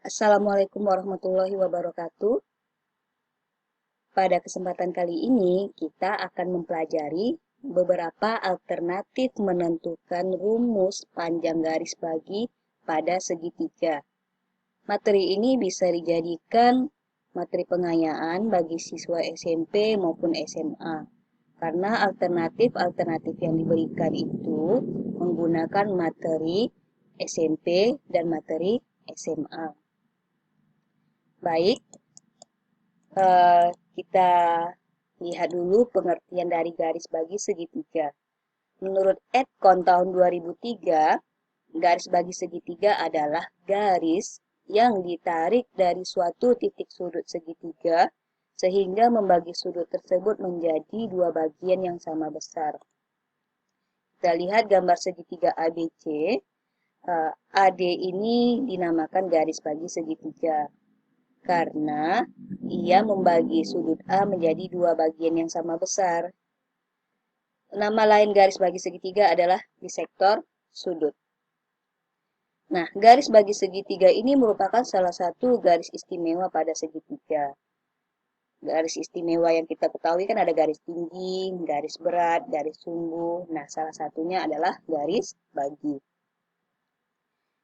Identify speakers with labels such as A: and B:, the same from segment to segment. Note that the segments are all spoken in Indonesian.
A: Assalamualaikum warahmatullahi wabarakatuh. Pada kesempatan kali ini, kita akan mempelajari beberapa alternatif menentukan rumus panjang garis bagi pada segitiga. Materi ini bisa dijadikan materi pengayaan bagi siswa SMP maupun SMA, karena alternatif-alternatif yang diberikan itu menggunakan materi SMP dan materi SMA. Baik, kita lihat dulu pengertian dari garis bagi segitiga. Menurut Edcon tahun 2003, garis bagi segitiga adalah garis yang ditarik dari suatu titik sudut segitiga sehingga membagi sudut tersebut menjadi dua bagian yang sama besar. Kita lihat gambar segitiga ABC. AD ini dinamakan garis bagi segitiga karena ia membagi sudut A menjadi dua bagian yang sama besar. Nama lain garis bagi segitiga adalah bisektor sudut. Nah, garis bagi segitiga ini merupakan salah satu garis istimewa pada segitiga. Garis istimewa yang kita ketahui kan ada garis tinggi, garis berat, garis sumbu. Nah, salah satunya adalah garis bagi.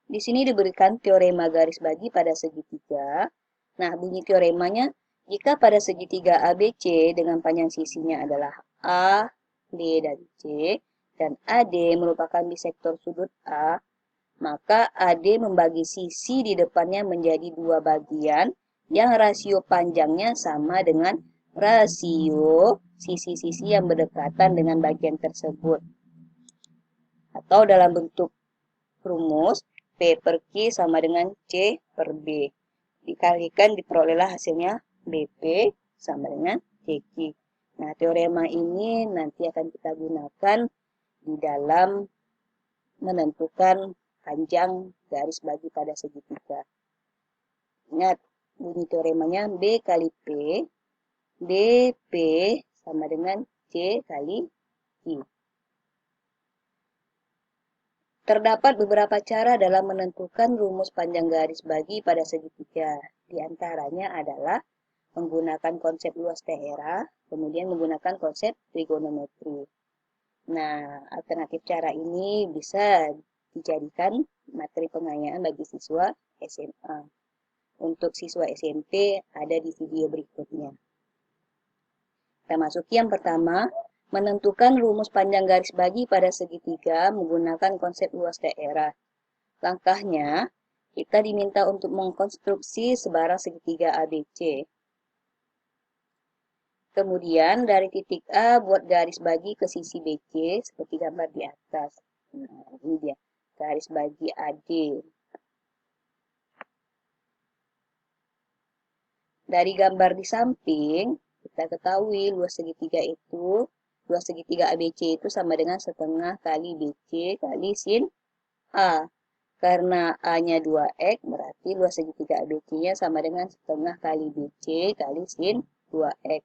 A: Di sini diberikan teorema garis bagi pada segitiga. Nah, bunyi teoremanya, jika pada segitiga ABC dengan panjang sisinya adalah A, B, dan C, dan AD merupakan bisektor sudut A, maka AD membagi sisi di depannya menjadi dua bagian yang rasio panjangnya sama dengan rasio sisi-sisi yang berdekatan dengan bagian tersebut. Atau dalam bentuk rumus, P per Q sama dengan C per B. Dikalikan diperolehlah hasilnya BP sama dengan CQ. Nah, teorema ini nanti akan kita gunakan di dalam menentukan panjang garis bagi pada segitiga. Ingat, bunyi teoremanya B kali P, BP sama dengan C kali Q. Terdapat beberapa cara dalam menentukan rumus panjang garis bagi pada segitiga. Di antaranya adalah menggunakan konsep luas daerah, kemudian menggunakan konsep trigonometri. Nah, alternatif cara ini bisa dijadikan materi pengayaan bagi siswa SMA. Untuk siswa SMP ada di video berikutnya. Kita masuki yang pertama, menentukan rumus panjang garis bagi pada segitiga menggunakan konsep luas daerah. Langkahnya, kita diminta untuk mengkonstruksi sebarang segitiga ABC. Kemudian dari titik A buat garis bagi ke sisi BC seperti gambar di atas. Nah, ini dia garis bagi AD. Dari gambar di samping, kita ketahui luas segitiga ABC itu sama dengan setengah kali BC kali sin A. Karena A-nya 2X, berarti luas segitiga ABC-nya sama dengan setengah kali BC kali sin 2X.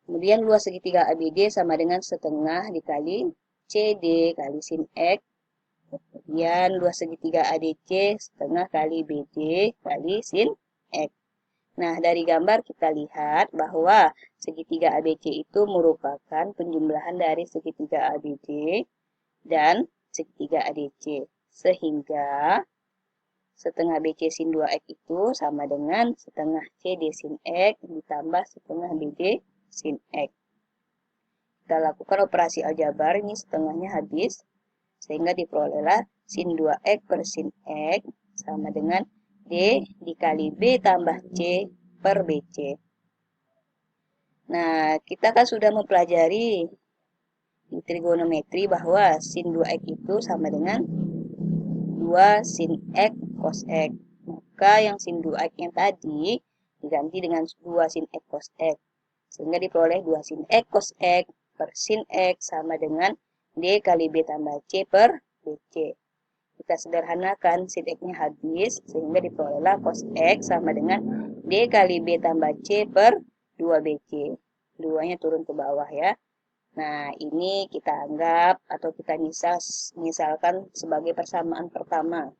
A: Kemudian luas segitiga ABD sama dengan setengah dikali CD kali sin X. Kemudian luas segitiga ADC setengah kali BD kali sin X. Nah, dari gambar kita lihat bahwa segitiga ABC itu merupakan penjumlahan dari segitiga ABD dan segitiga ADC. Sehingga setengah BC sin 2X itu sama dengan setengah CD sin X ditambah setengah BD sin X. Kita lakukan operasi aljabar, ini setengahnya habis, sehingga diperolehlah sin 2X per sin X sama dengan D dikali B tambah C per BC. Nah, kita kan sudah mempelajari di trigonometri bahwa sin 2X itu sama dengan 2 sin X cos X. Maka yang sin 2X yang tadi diganti dengan 2 sin X cos X. Sehingga diperoleh 2 sin X cos X per sin X sama dengan D kali B tambah C per BC. Kita sederhanakan sin X-nya habis, sehingga diperolehlah cos X sama dengan D kali B tambah C per 2BC. 2-nya turun ke bawah ya. Nah, ini kita anggap atau kita misalkan sebagai persamaan pertama.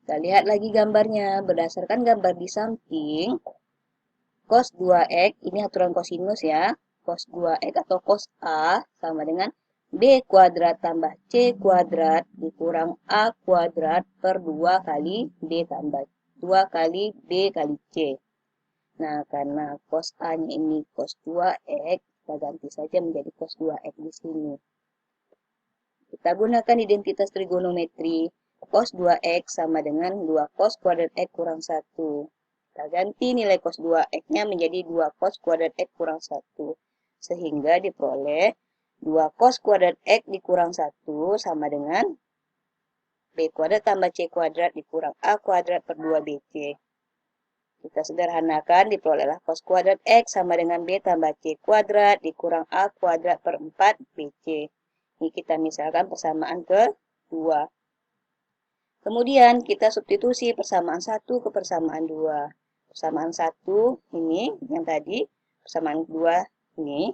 A: Kita lihat lagi gambarnya. Berdasarkan gambar di samping, cos 2x, ini aturan kosinus ya. Cos 2x atau cos A sama dengan B kuadrat tambah C kuadrat dikurang A kuadrat per 2 kali B tambah 2 kali B kali C. Nah, karena cos A-nya ini cos 2x, kita ganti saja menjadi cos 2x di sini. Kita gunakan identitas trigonometri. Cos 2x sama dengan 2 cos kuadrat x kurang 1. Kita ganti nilai cos 2x-nya menjadi 2 cos kuadrat x kurang 1. Sehingga diperoleh 2 cos kuadrat x dikurang 1 sama dengan b kuadrat tambah c kuadrat dikurang a kuadrat per 2bc. Kita sederhanakan, diperolehlah cos kuadrat x sama dengan b tambah c kuadrat dikurang a kuadrat per 4bc. Ini kita misalkan persamaan kedua. Kemudian kita substitusi persamaan 1 ke persamaan 2. Persamaan 1 ini, yang tadi, persamaan 2 ini.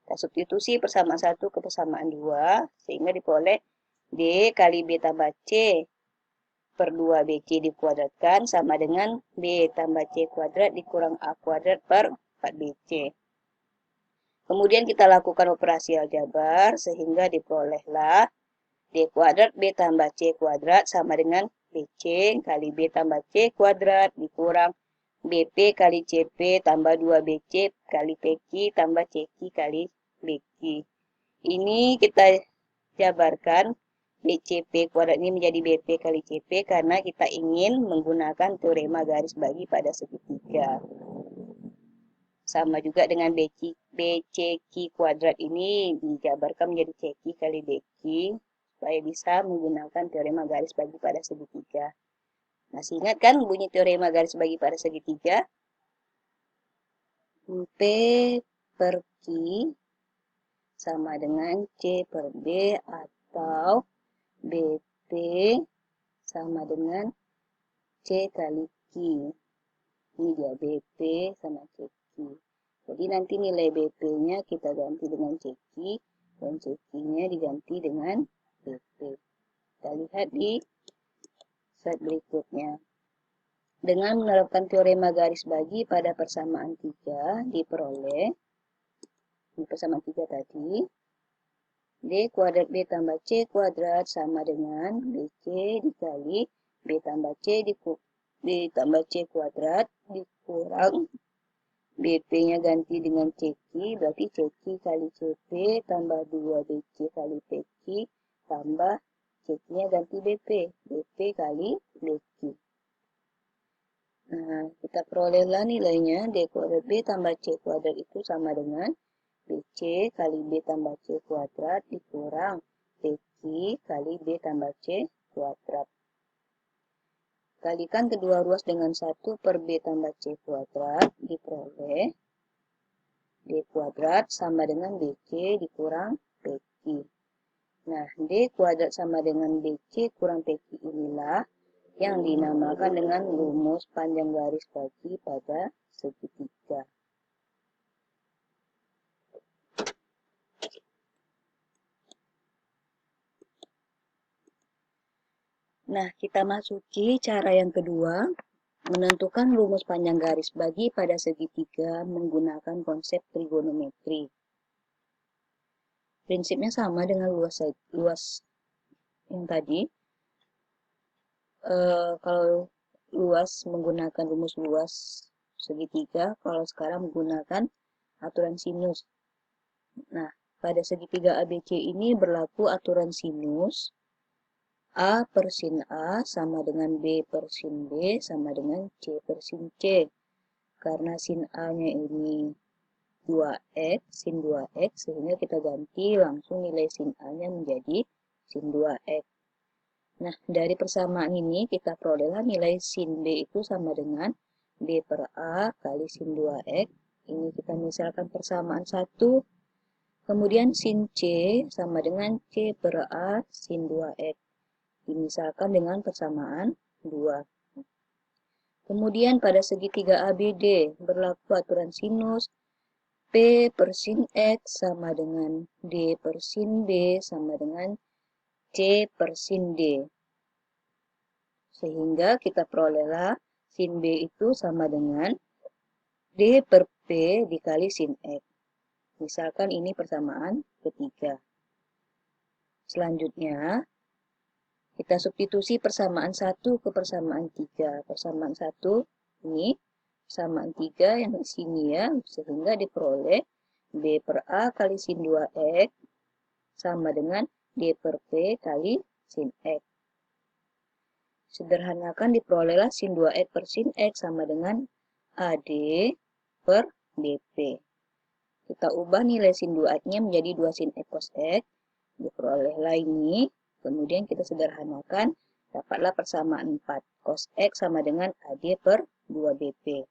A: Kita substitusi persamaan 1 ke persamaan 2, sehingga diperoleh D kali B tambah C per 2BC dikuadratkan sama dengan B tambah C kuadrat dikurang A kuadrat per 4BC. Kemudian kita lakukan operasi aljabar sehingga diperolehlah D kuadrat B tambah C kuadrat sama dengan BC kali B tambah C kuadrat dikurang BP kali CP tambah 2BC kali PQ tambah CQ kali BQ. Ini kita jabarkan BCP kuadrat ini menjadi BP kali CP karena kita ingin menggunakan teorema garis bagi pada segitiga. Sama juga dengan BCQ kuadrat ini dijabarkan menjadi CQ kali BQ supaya bisa menggunakan teorema garis bagi pada segitiga. Masih ingat kan bunyi teorema garis bagi pada segitiga? P per Q sama dengan C per B atau BP sama dengan C kali Q. Ini dia BP sama CQ. Jadi nanti nilai BP-nya kita ganti dengan CQ dan CQ-nya diganti dengan BP. Kita lihat di slide berikutnya. Dengan menerapkan teorema garis bagi pada persamaan 3 diperoleh di persamaan 3 tadi D kuadrat B tambah C kuadrat sama dengan BC dikali B tambah C ditambah C kuadrat dikurang BP-nya ganti dengan CQ, berarti CQ kali CP tambah 2BC kali PQ tambah CQ-nya ganti BP, BP kali BQ. Nah, kita perolehlah nilainya D kuadrat B tambah C kuadrat itu sama dengan BC kali B tambah C kuadrat dikurang PQ kali B tambah C kuadrat. Kalikan kedua ruas dengan 1 per B tambah C kuadrat diperoleh D kuadrat sama dengan BC dikurang PQ. Nah, D kuadrat sama dengan BC kurang PQ inilah yang dinamakan dengan rumus panjang garis bagi pada segitiga. Nah, kita masuki cara yang kedua, menentukan rumus panjang garis bagi pada segitiga menggunakan konsep trigonometri. Prinsipnya sama dengan luas yang tadi. Kalau luas menggunakan rumus luas segitiga, kalau sekarang menggunakan aturan sinus. Nah, pada segitiga ABC ini berlaku aturan sinus. A per sin A sama dengan B per sin B sama dengan C per sin C. Karena sin A-nya ini 2x, sin 2x, sehingga kita ganti langsung nilai sin A-nya menjadi sin 2x. Nah, dari persamaan ini kita perolehlah nilai sin B itu sama dengan B per A kali sin 2x. Ini kita misalkan persamaan 1. Kemudian sin C sama dengan C per A sin 2x. Dimisalkan dengan persamaan 2. Kemudian pada segitiga ABD berlaku aturan sinus P per sin X sama dengan D per sin B sama dengan C per sin D. Sehingga kita perolehlah sin B itu sama dengan D per P dikali sin X. Misalkan ini persamaan ketiga. Selanjutnya, kita substitusi persamaan 1 ke persamaan 3. Persamaan 1 ini, persamaan 3 yang di sini ya, sehingga diperoleh B per A kali sin 2X sama dengan D per P kali sin X. Sederhanakan diperolehlah sin 2X per sin X sama dengan AD per BP. Kita ubah nilai sin 2X-nya menjadi 2 sin X cos X. Diperolehlah ini. Kemudian kita sederhanakan. Dapatlah persamaan 4 cos X sama dengan AD per 2BP.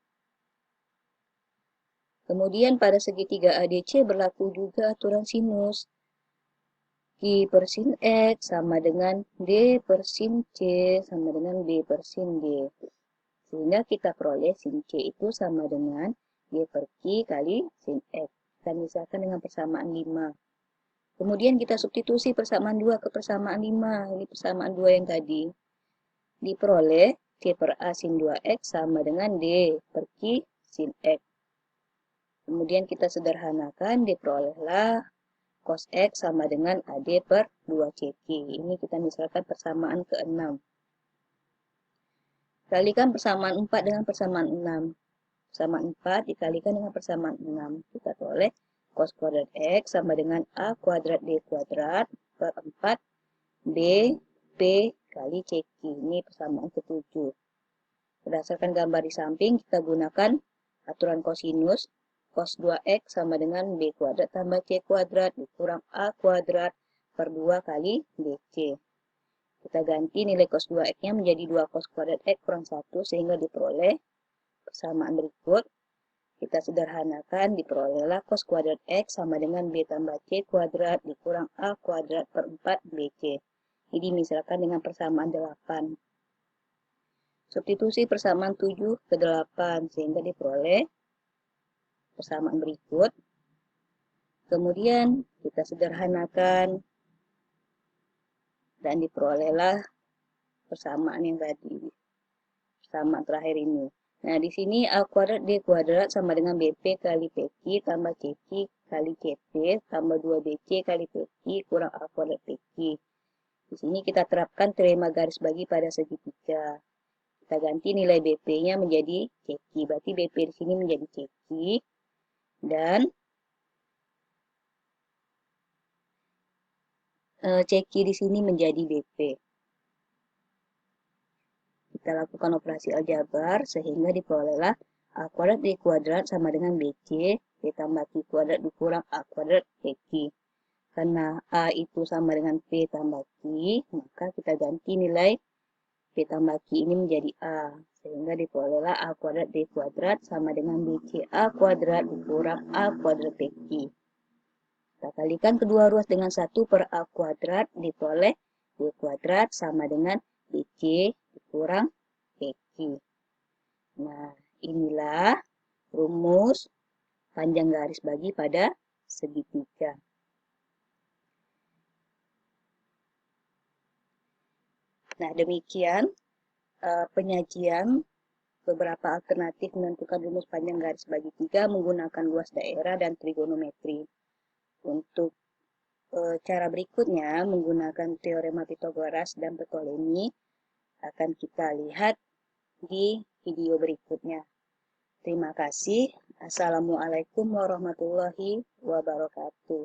A: Kemudian pada segitiga ADC berlaku juga aturan sinus. I per sin X sama dengan D per sin C sama dengan B per sin D. Sehingga kita peroleh sin C itu sama dengan D per Q kali sin X. Kita misalkan dengan persamaan 5. Kemudian kita substitusi persamaan 2 ke persamaan 5. Ini persamaan 2 yang tadi. Diperoleh C per A sin 2X sama dengan D per Q sin X. Kemudian kita sederhanakan, diperolehlah cos X sama dengan AD per 2CQ. Ini kita misalkan persamaan ke-6. Kalikan persamaan 4 dengan persamaan 6. Persamaan 4 dikalikan dengan persamaan 6. Kita peroleh cos kuadrat X sama dengan A kuadrat D kuadrat per 4 B P kali CQ. Ini persamaan ke-7. Berdasarkan gambar di samping, kita gunakan aturan kosinus. Cos 2X sama dengan B kuadrat tambah C kuadrat dikurang A kuadrat per 2 kali BC. Kita ganti nilai cos 2X-nya menjadi 2 cos kuadrat X kurang 1 sehingga diperoleh persamaan berikut. Kita sederhanakan, diperolehlah cos kuadrat X sama dengan B tambah C kuadrat dikurang A kuadrat per 4 BC. Ini misalkan dengan persamaan 8. Substitusi persamaan 7 ke 8 sehingga diperoleh persamaan berikut. Kemudian kita sederhanakan dan diperolehlah persamaan yang tadi. Persamaan terakhir ini. Nah, di sini A kuadrat D kuadrat sama dengan BP kali PQ tambah CQ kali CP tambah 2BC kali PQ kurang A kuadrat PQ. Di sini kita terapkan teorema garis bagi pada segitiga. Kita ganti nilai BP-nya menjadi CQ. Berarti BP di sini menjadi CQ. Dan CQ di sini menjadi BP. Kita lakukan operasi aljabar sehingga diperolehlah A kuadrat D kuadrat sama dengan BC, B tambah Q kuadrat dikurang A kuadrat PQ. Karena A itu sama dengan P tambah Q, maka kita ganti nilai P tambah Q ini menjadi A. Sehingga diperolehlah A kuadrat D kuadrat sama dengan BC A kuadrat dikurang A kuadrat PQ. Kita kalikan kedua ruas dengan 1 per A kuadrat diperoleh D kuadrat sama dengan BC dikurang PQ. Nah, inilah rumus panjang garis bagi pada segitiga. Nah, demikian penyajian beberapa alternatif menentukan rumus panjang garis bagi tiga menggunakan luas daerah dan trigonometri. Untuk cara berikutnya menggunakan teorema Pythagoras dan Ptolemy akan kita lihat di video berikutnya. Terima kasih. Assalamualaikum warahmatullahi wabarakatuh.